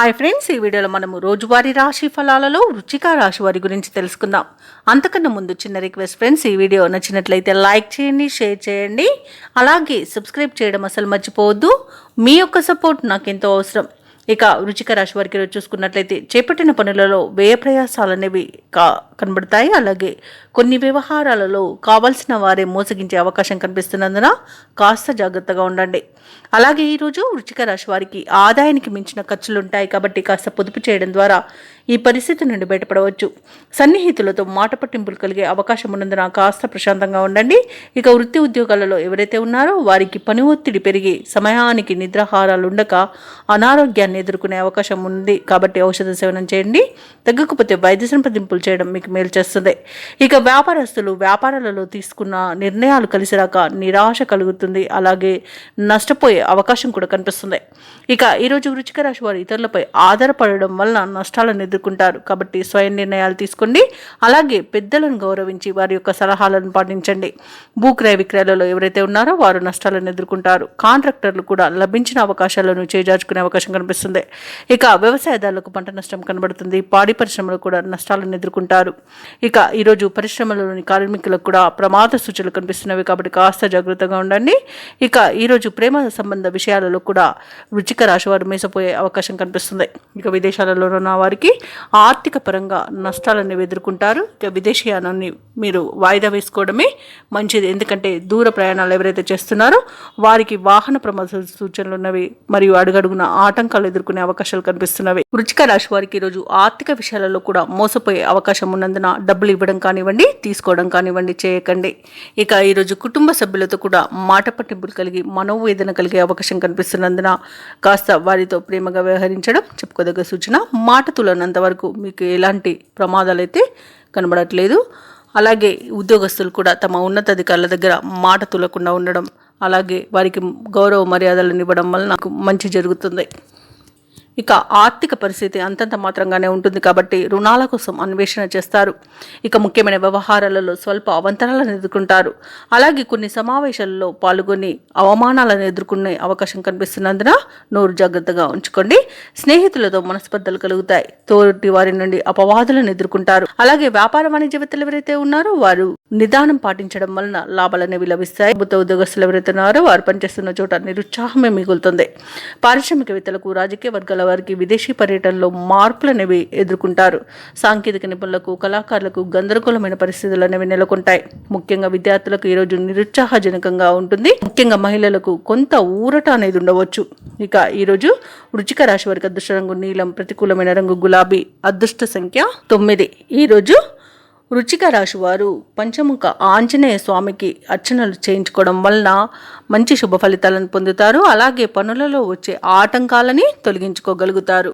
Hi friends, ఈ వీడియోలో మనము రోజువారీ రాశి ఫలాలలో వృశ్చిక రాశి వారి గురించి తెలుసుకుందాం. అంతకన్నా ముందు చిన్న రిక్వెస్ట్ ఫ్రెండ్స్, ఈ వీడియో నచ్చినట్లయితే లైక్ చేయండి, షేర్ చేయండి, అలాగే సబ్స్క్రైబ్ చేయడం అసలు మర్చిపోవద్దు. మీ యొక్క సపోర్ట్ నాకు ఎంతో అవసరం. ఇక వృశ్చిక రాశి వారికి చూసుకున్నట్లయితే చేపట్టిన పనులలో వ్యయ ప్రయాసాలు అనేవి కనబడతాయి. అలాగే కొన్ని వ్యవహారాలలో కావాల్సిన వారే మోసగించే అవకాశం కనిపిస్తున్నందున కాస్త జాగ్రత్తగా ఉండండి. అలాగే ఈరోజు వృశ్చిక రాశి వారికి ఆదాయానికి మించిన ఖర్చులు ఉంటాయి కాబట్టి కాస్త పొదుపు చేయడం ద్వారా ఈ పరిస్థితి నుండి బయటపడవచ్చు. సన్నిహితులతో మాట పట్టింపులు కలిగే అవకాశం ఉన్నందున కాస్త ప్రశాంతంగా ఉండండి. ఇక వృత్తి ఉద్యోగాలలో ఎవరైతే ఉన్నారో వారికి పని ఒత్తిడి పెరిగి సమయానికి నిద్రాహారాలు ఉండక అనారోగ్యాన్ని ఎదుర్కొనే అవకాశం ఉంది కాబట్టి ఔషధ సేవనం చేయండి. తగ్గకపోతే వైద్య సంప్రదింపులు చేయడం మీకు మేలు చేస్తుంది. ఇక వ్యాపారస్తులు వ్యాపారాలలో తీసుకున్న నిర్ణయాలు కలిసి రాక నిరాశ కలుగుతుంది. అలాగే నష్టపోయే అవకాశం కూడా కనిపిస్తుంది. ఇక ఈరోజు వృశ్చిక రాశి వారు ఇతరులపై ఆధారపడడం వలన నష్టాలను ఎదుర్కొంటారు కాబట్టి స్వయం నిర్ణయాలు తీసుకోండి. అలాగే పెద్దలను గౌరవించి వారి యొక్క సలహాలను పాటించండి. భూక్రయ విక్రయాలలో ఎవరైతే ఉన్నారో వారు నష్టాలను ఎదుర్కొంటారు. కాంట్రాక్టర్లు కూడా లభించిన అవకాశాలను చేజార్చుకునే అవకాశం కనిపిస్తుంది. ఇక వ్యవసాయదారులకు పంట నష్టం కనబడుతుంది. పాడి పరిశ్రమలు కూడా నష్టాలను ఎదుర్కొంటారు. ఇక ఈరోజు పరిశ్రమలోని కార్మికులకు కూడా ప్రమాద సూచనలు కనిపిస్తున్నవి కాబట్టి కాస్త జాగ్రత్తగా ఉండండి. ఇక ఈరోజు ప్రేమ సంబంధ విషయాలలో కూడా వృశ్చిక రాశి వారు మేసపోయే అవకాశం కనిపిస్తుంది. ఇక విదేశాలలో ఉన్న వారికి ఆర్థిక పరంగా నష్టాలను ఎదుర్కొంటారు. ఇక విదేశీయానాన్ని మీరు వాయిదా వేసుకోవడమే మంచిది. ఎందుకంటే దూర ప్రయాణాలు ఎవరైతే చేస్తున్నారో వారికి వాహన ప్రమాద సూచనలు ఉన్నవి మరియు అడుగడుగున ఆటంకాలు ఎదుర్కొనే అవకాశాలు కనిపిస్తున్నవి. వృశ్చిక రాశి వారికి ఈరోజు ఆర్థిక విషయాలలో కూడా మోసపోయే అవకాశం ఉన్నందున డబ్బులు ఇవ్వడం కానివ్వండి, తీసుకోవడం కానివ్వండి చేయకండి. ఇక ఈరోజు కుటుంబ సభ్యులతో కూడా మాట పట్టింపులు కలిగి మనోవేదన కలిగే అవకాశం కనిపిస్తున్నందున కాస్త వారితో ప్రేమగా వ్యవహరించడం చెప్పుకోదగ్గ సూచన. మాట తులనంత వరకు మీకు ఎలాంటి ప్రమాదాలు అయితే కనబడట్లేదు. అలాగే ఉద్యోగస్తులు కూడా తమ ఉన్నతాధికారుల దగ్గర మాట తులకుండా ఉండడం, అలాగే వారికి గౌరవ మర్యాదలను ఇవ్వడం వల్ల నాకు మంచి జరుగుతుంది. ఇక ఆర్థిక పరిస్థితి అంతంత మాత్రంగానే ఉంటుంది కాబట్టి రుణాల కోసం అన్వేషణ చేస్తారు. ఇక ముఖ్యమైన వ్యవహారాలలో స్వల్ప అవంతరాలను ఎదుర్కొంటారు. అలాగే కొన్ని సమావేశాలలో పాల్గొని అవమానాలను ఎదుర్కొనే అవకాశం కనిపిస్తున్నందున నోరు జాగ్రత్తగా ఉంచుకోండి. స్నేహితులతో మనస్పర్ధలు కలుగుతాయి. తోటి వారి నుండి అపవాదులను ఎదుర్కొంటారు. అలాగే వ్యాపార వాణిజ్యవేత్తలు ఎవరైతే ఉన్నారో వారు నిదానం పాటించడం వలన లాభాలు అనేవి లభిస్తాయి. ప్రభుత్వ ఉద్యోగస్తులు ఎవరైతే ఉన్నారో వారు పనిచేస్తున్న చోట నిరుత్సాహమే మిగులుతుంది. పారిశ్రామికవేత్తలకు రాజకీయ వర్గాల వారికి విదేశీ పర్యటనలో మార్పులు అనేవి ఎదుర్కొంటారు. సాంకేతిక నిపుణులకు కళాకారులకు గందరగోళమైన పరిస్థితులు అనేవి నెలకొంటాయి. ముఖ్యంగా విద్యార్థులకు ఈరోజు నిరుత్సాహజనకంగా ఉంటుంది. ముఖ్యంగా మహిళలకు కొంత ఊరట అనేది ఉండవచ్చు. ఇక ఈరోజు వృశ్చిక రాశి వారికి అదృష్ట రంగు నీలం, ప్రతికూలమైన రంగు గులాబీ, అదృష్ట సంఖ్య 9. ఈరోజు వృశ్చిక రాశి వారు పంచముఖ ఆంజనేయ స్వామికి అర్చనలు చేయించుకోవడం వలన మంచి శుభ ఫలితాలను పొందుతారు. అలాగే పనులలో వచ్చే ఆటంకాలని తొలగించుకోగలుగుతారు.